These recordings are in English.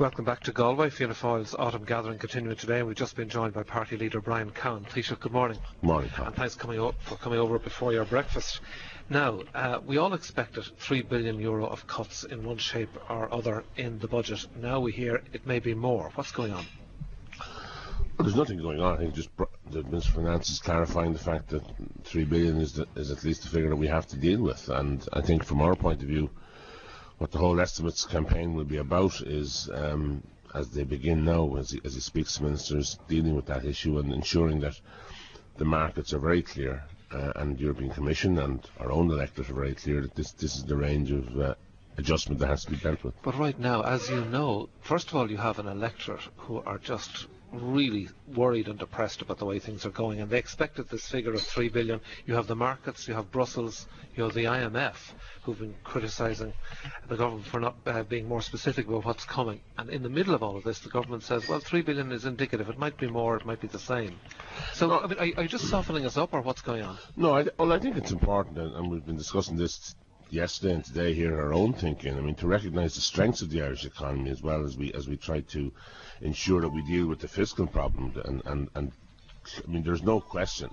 welcome back to Galway. Fianna Fáil's autumn gathering continuing today, and we've just been joined by party leader Brian Cowen. Taoiseach, good morning. Morning, Colin. And thanks for coming over before your breakfast. Now, we all expected €3 billion of cuts in one shape or other in the budget. Now we hear it may be more. What's going on? Well, there's nothing going on. I think just the Minister of Finance is clarifying the fact that $3 billion is at least the figure that we have to deal with. And I think from our point of view, what the whole estimates campaign will be about is, as they begin now, as he speaks to ministers, dealing with that issue and ensuring that the markets are very clear, and the European Commission and our own electorate are very clear that this is the range of adjustment that has to be dealt with. But right now, as you know, first of all, you have an electorate who are just really worried and depressed about the way things are going, and they expected this figure of $3 billion. You have the markets, you have Brussels, you have the IMF, who've been criticising the government for not being more specific about what's coming. And in the middle of all of this, the government says, well, $3 billion is indicative. It might be more, it might be the same. So, no, I mean, are you just softening us up, or what's going on? No, I think it's important, and we've been discussing this yesterday and today here in our own thinking. I mean, to recognise the strengths of the Irish economy as well as we try to ensure that we deal with the fiscal problem. And I mean, there's no question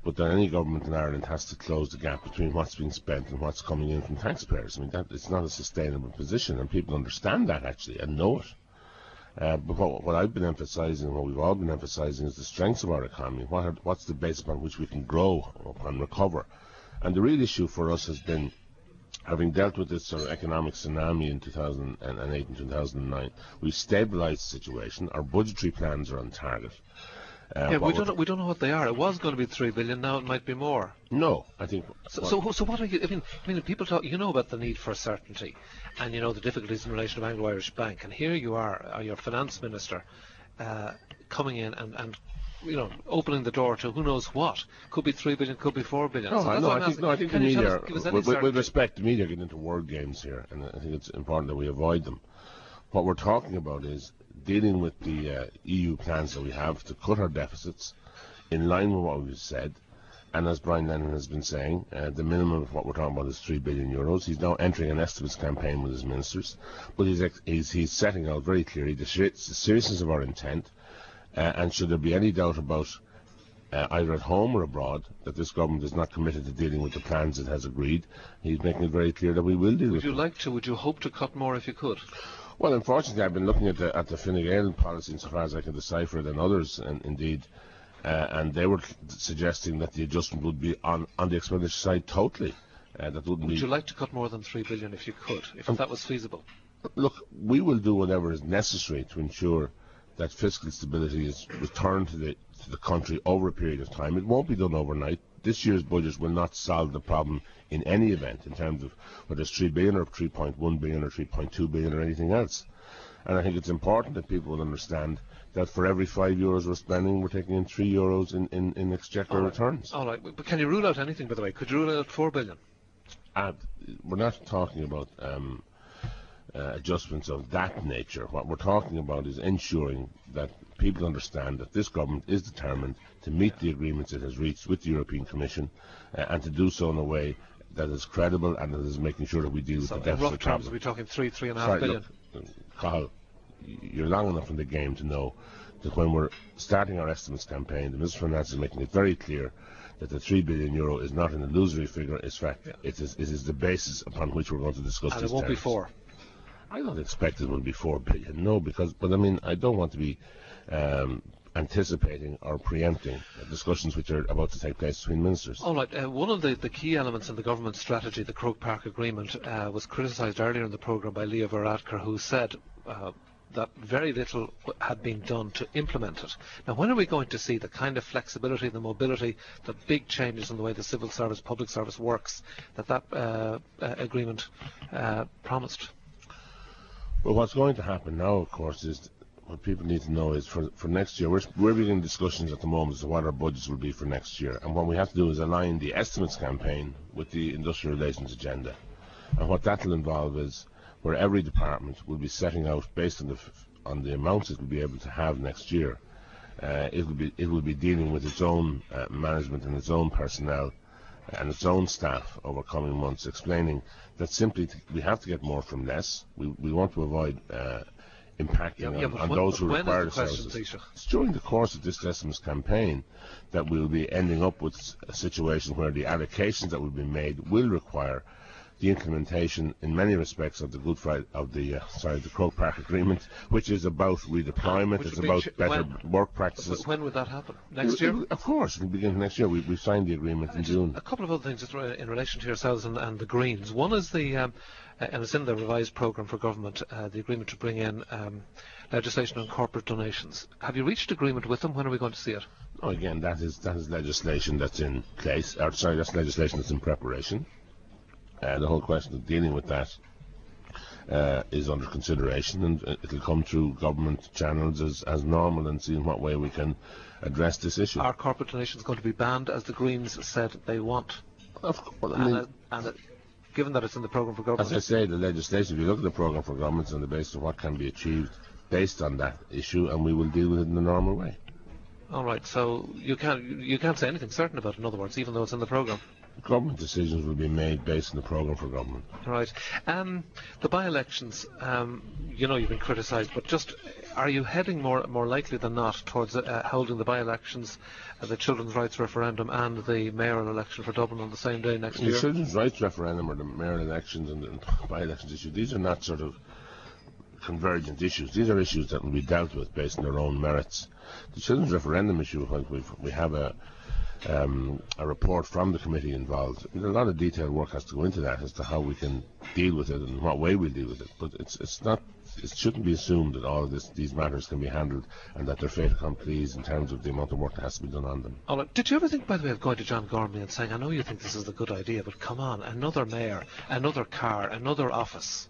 but that any government in Ireland has to close the gap between what's being spent and what's coming in from taxpayers. I mean, that it's not a sustainable position, and people understand that actually and know it. But what I've been emphasising, what we've all been emphasising, is the strengths of our economy. What's the base upon which we can grow and recover? And the real issue for us has been, having dealt with this sort of economic tsunami in 2008 and 2009, we've stabilised the situation. Our budgetary plans are on target. We don't know what they are. It was going to be $3 billion. Now it might be more. No, I think. So what are you? I mean, people talk. You know about the need for certainty, and you know the difficulties in relation to Anglo-Irish Bank. And here you are your finance minister, coming in and you know, opening the door to who knows what. Could be $3 billion, could be $4 billion. I think the media, with respect, the media get into word games here, and I think it's important that we avoid them. What we're talking about is dealing with the EU plans that we have to cut our deficits in line with what we've said. And as Brian Lennon has been saying, the minimum of what we're talking about is €3 billion. He's now entering an estimates campaign with his ministers, but he's setting out very clearly the seriousness of our intent. And should there be any doubt about either at home or abroad that this government is not committed to dealing with the plans it has agreed, he's making it very clear that we will deal with them. Would you hope to cut more if you could? Well, unfortunately, I've been looking at the Fine Gael policy insofar as I can decipher it, and others, and indeed, and they were suggesting that the adjustment would be on the expenditure side totally. Would you like to cut more than $3 billion if you could, if that was feasible? Look, we will do whatever is necessary to ensure that fiscal stability is returned to the country over a period of time. It won't be done overnight. This year's budget will not solve the problem in any event in terms of whether it's $3 billion or $3.1 billion or $3.2 billion or anything else. And I think it's important that people will understand that for every €5 we're spending, we're taking in €3 in exchequer returns. All right, but can you rule out anything, by the way? Could you rule out $4 billion? We're not talking about adjustments of that nature. What we're talking about is ensuring that people understand that this government is determined to meet the agreements it has reached with the European Commission, and to do so in a way that is credible and that is making sure that we deal with the deficit. In rough terms, we're talking $3.5 billion. Look, Cathal, you're long enough in the game to know that when we're starting our estimates campaign, the Minister of Finance is making it very clear that the €3 billion is not an illusory figure. In fact, it is the basis upon which we're going to discuss these terms. And it won't be 4. I don't expect it will be $4 billion, no, but I mean, I don't want to be anticipating or preempting discussions which are about to take place between ministers. All right, one of the key elements in the government strategy, the Croke Park Agreement, was criticised earlier in the programme by Leah Varadkar, who said that very little had been done to implement it. Now, when are we going to see the kind of flexibility, the mobility, the big changes in the way the civil service, public service works that agreement promised? Well, what's going to happen now, of course, is what people need to know is for next year, we're beginning discussions at the moment as to what our budgets will be for next year. And what we have to do is align the estimates campaign with the industrial relations agenda. And what that will involve is where every department will be setting out, based on the amounts it will be able to have next year, it will be dealing with its own management and its own personnel and its own staff over coming months, explaining that simply we have to get more from less. We want to avoid impacting on those who require the services. It's during the course of this Decimus campaign that we'll be ending up with a situation where the allocations that will be made will require the implementation, in many respects, of the the Croke Park Agreement, which is about redeployment, it's about better work practices. When would that happen? Next year? Of course, it'll begin next year. We signed the agreement in June. A couple of other things in relation to yourselves and the Greens. One is and it's in the revised programme for government, the agreement to bring in legislation on corporate donations. Have you reached agreement with them? When are we going to see it? Oh, again, that is legislation that's in place. That's legislation that's in preparation. The whole question of dealing with that is under consideration, and it'll come through government channels as normal, and see in what way we can address this issue. Are corporate donations going to be banned, as the Greens said they want? Of course. Given that it's in the programme for government... As I say, the legislation, if you look at the programme for government, it's on the basis of what can be achieved based on that issue, and we will deal with it in the normal way. All right, so you can't say anything certain about it, in other words, even though it's in the programme? Government decisions will be made based on the programme for government. Right. The by-elections, you've been criticised, but just are you heading more likely than not towards holding the by-elections, the children's rights referendum and the mayoral election for Dublin on the same day next year? The children's rights referendum or the mayoral elections and the by-elections issue, these are not sort of convergent issues. These are issues that will be dealt with based on their own merits. The children's referendum issue, we have a report from the committee involved. A lot of detailed work has to go into that as to how we can deal with it and what way we'll deal with it. But it shouldn't be assumed that all of these matters can be handled and that they're fait accompli in terms of the amount of work that has to be done on them. All right. Did you ever think, by the way, of going to John Gormley and saying, I know you think this is a good idea, but come on, another mayor, another car, another office,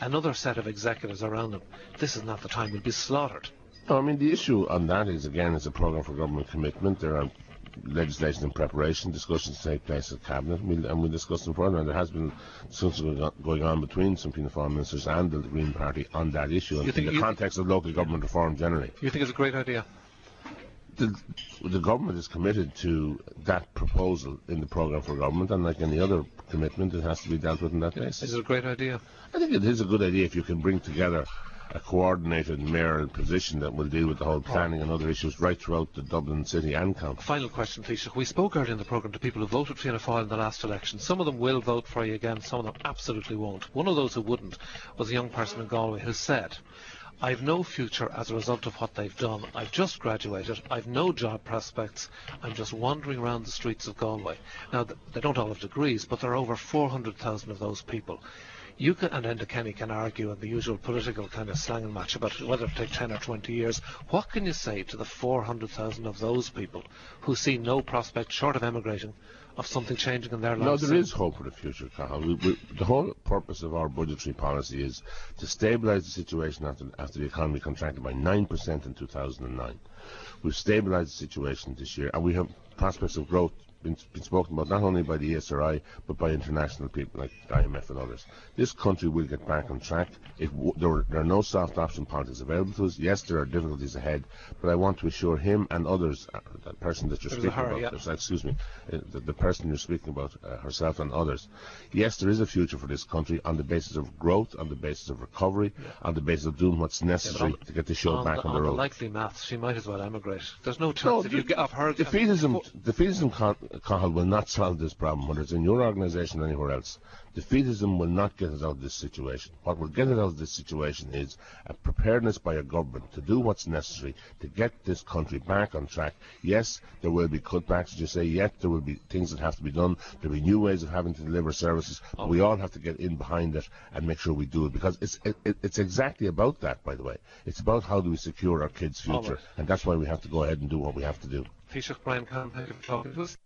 another set of executives around them. This is not the time. We'll be slaughtered. No, I mean, the issue on that is, again, it's a programme for government commitment. There are legislation in preparation, discussions take place at Cabinet, and we'll discuss them further. And there has been discussions going on between some Fianna Fáil ministers and the Green Party on that issue, in the context of local government reform generally. You think it's a great idea? The government is committed to that proposal in the programme for government, and like any other commitment, it has to be dealt with in that basis. Is it a great idea? I think it is a good idea if you can bring together a coordinated mayoral position that will deal with the whole planning and other issues right throughout the Dublin city and county. Final question, Taoiseach. We spoke earlier in the programme to people who voted for Fianna Fáil in the last election. Some of them will vote for you again, some of them absolutely won't. One of those who wouldn't was a young person in Galway who said, I've no future as a result of what they've done. I've just graduated. I've no job prospects. I'm just wandering around the streets of Galway. Now, they don't all have degrees, but there are over 400,000 of those people. You can, and Enda Kenny can argue in the usual political kind of slang and match about whether it take 10 or 20 years. What can you say to the 400,000 of those people who see no prospect, short of emigrating, of something changing in their lives? No, there is hope for the future, Cathal. The whole purpose of our budgetary policy is to stabilise the situation after the economy contracted by 9% in 2009. We've stabilised the situation this year, and we have prospects of growth been spoken about not only by the ESRI but by international people like IMF and others. This country will get back on track. There are no soft option politics available to us. Yes, there are difficulties ahead, but I want to assure him and others, the person that you're speaking about, excuse me, the person you're speaking about, herself and others. Yes, there is a future for this country on the basis of growth, on the basis of recovery, on the basis of doing what's necessary to get the show back on the road. On the likely maths, she might as well emigrate. There's no chance if you get off her. Defeatism, Cathal, will not solve this problem, whether it's in your organisation or anywhere else. Defeatism will not get us out of this situation. What will get us out of this situation is a preparedness by a government to do what's necessary to get this country back on track. Yes, there will be cutbacks, as you say. Yes, there will be things that have to be done. There will be new ways of having to deliver services. But we all have to get in behind it and make sure we do it, because it's exactly about that, by the way. It's about how do we secure our kids' future, and that's why we have to go ahead and do what we have to do. Taoiseach Brian Cowen, thank you for talking to us.